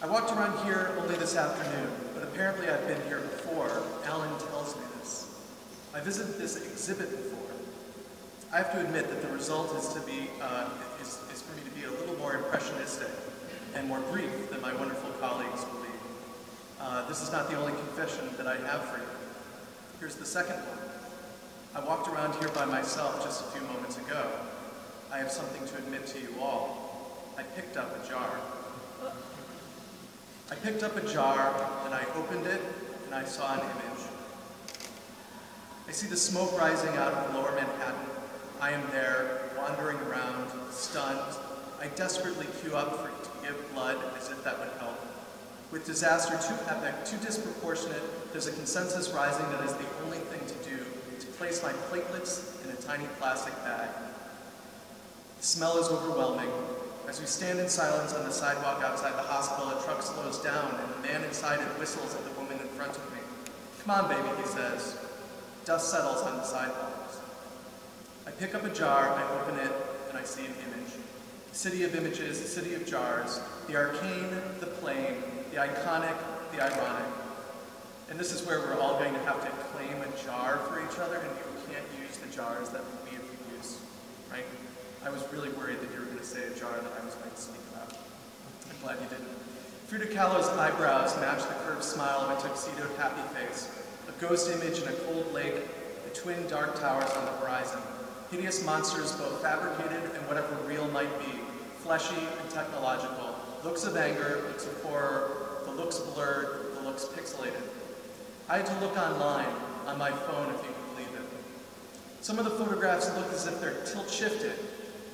I walked around here only this afternoon, but apparently I've been here before. Alan tells me this. I visited this exhibit before. I have to admit that the result is for me to be a little more impressionistic and more brief than my wonderful colleagues will be. This is not the only confession that I have for you. Here's the second one. I walked around here by myself just a few moments ago. I have something to admit to you all. I picked up a jar. I picked up a jar, and I opened it, and I saw an image. I see the smoke rising out of lower Manhattan. I am there, wandering around, stunned. I desperately queue up to give blood, as if that would help. With disaster too epic, too disproportionate, there's a consensus rising that is the only thing to do, to place my platelets in a tiny plastic bag. The smell is overwhelming. As we stand in silence on the sidewalk outside the hospital, a truck slows down, and the man inside it whistles at the woman in front of me. "Come on, baby," he says. Dust settles on the sidewalks. I pick up a jar, I open it, and I see an image. A city of images, a city of jars, the arcane, the plain, the iconic, the ironic. And this is where we're all going to have to claim a jar for each other, and you can't use the jars that we have used, right? I was really worried that you were going to say a jar that I was going to speak about. I'm glad you didn't. Frida Kahlo's eyebrows match the curved smile of a tuxedoed happy face, a ghost image in a cold lake, the twin dark towers on the horizon. Hideous monsters, both fabricated and whatever real might be, fleshy and technological, looks of anger, looks of horror, the looks blurred, the looks pixelated. I had to look online, on my phone if you can believe it. Some of the photographs look as if they're tilt-shifted,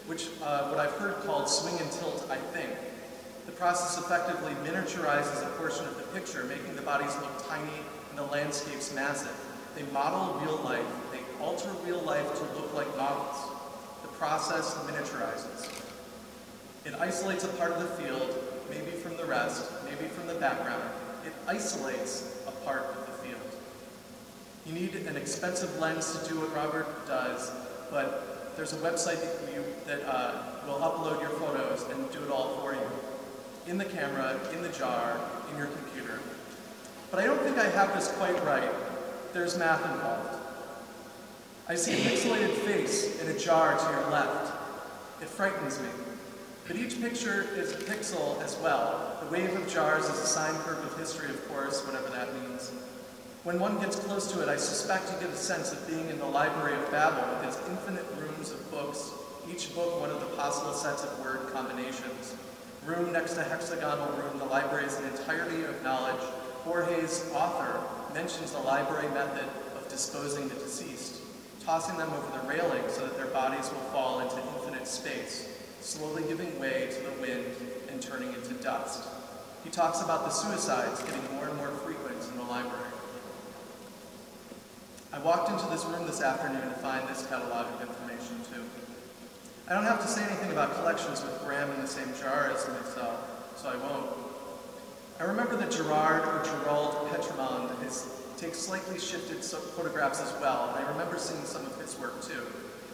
which what I've heard called swing and tilt, I think. The process effectively miniaturizes a portion of the picture, making the bodies look tiny and the landscapes massive. They model real life. They alter real life to look like models. The process miniaturizes. It isolates a part of the field, maybe from the rest, maybe from the background. It isolates a part of the field. You need an expensive lens to do what Robert does, but there's a website that will upload your photos and do it all for you. In the camera, in the jar, in your computer. But I don't think I have this quite right. There's math involved. I see a pixelated face in a jar to your left. It frightens me. But each picture is a pixel as well. The wave of jars is a sine curve of history, of course, whatever that means. When one gets close to it, I suspect you get a sense of being in the Library of Babel with its infinite rooms of books, each book one of the possible sets of word combinations. Room next to hexagonal room, the library is an entirety of knowledge. Borges, author, mentions the library method of disposing the deceased, tossing them over the railing so that their bodies will fall into infinite space, slowly giving way to the wind and turning into dust. He talks about the suicides getting more and more frequent in the library. I walked into this room this afternoon to find this catalog of information too. I don't have to say anything about collections with Graham in the same jar as myself, so I won't. I remember that Gerard or Gerald Petremond takes slightly shifted photographs as well, and I remember seeing some of his work too.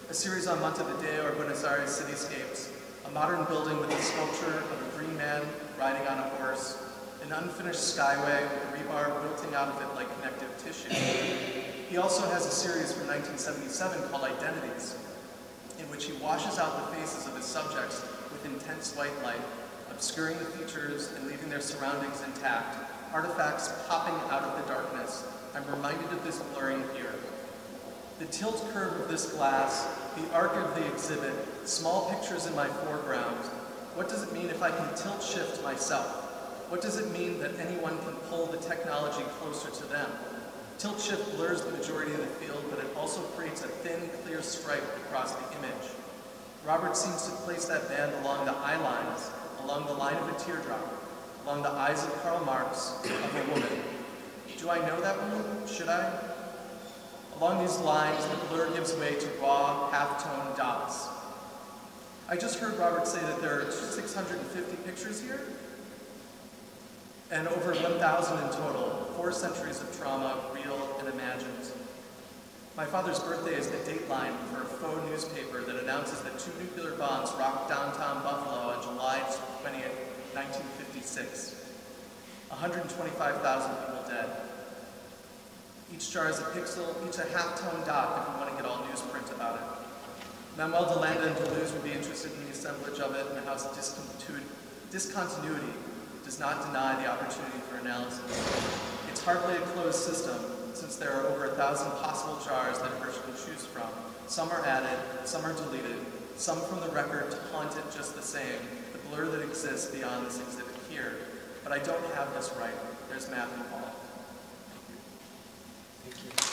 A series on Montevideo or Buenos Aires cityscapes, a modern building with a sculpture of a green man riding on a horse, an unfinished skyway with rebar wilting out of it like connective tissue. He also has a series from 1977 called Identities, in which he washes out the faces of his subjects with intense white light, obscuring the features and leaving their surroundings intact, artifacts popping out of the darkness. I'm reminded of this blurring here. The tilt curve of this glass, the arc of the exhibit, small pictures in my foreground. What does it mean if I can tilt shift myself? What does it mean that anyone can pull the technology closer to them? Tilt shift blurs the majority of the field, but it also creates a thin, clear stripe across the image. Robert seems to place that band along the eye lines, along the line of a teardrop, along the eyes of Karl Marx, of a woman. Do I know that woman? Should I? Along these lines, the blur gives way to raw, half-tone dots. I just heard Robert say that there are 650 pictures here, and over 1,000 in total, 4 centuries of trauma, real and imagined. My father's birthday is the dateline for a faux newspaper that announces that 2 nuclear bombs rocked downtown Buffalo on July 20th, 1956. 125,000 people dead. Each jar is a pixel, each a half-tone dot if you want to get all newsprint about it. Manuel de Landa and Deleuze would be interested in the assemblage of it and how discontinuity does not deny the opportunity for analysis. It's hardly a closed system, since there are over 1,000 possible jars that Hirsch can choose from. Some are added, some are deleted, some from the record to haunt it just the same, the blur that exists beyond this exhibit here. But I don't have this right. There's Matthew Paul. Thank you.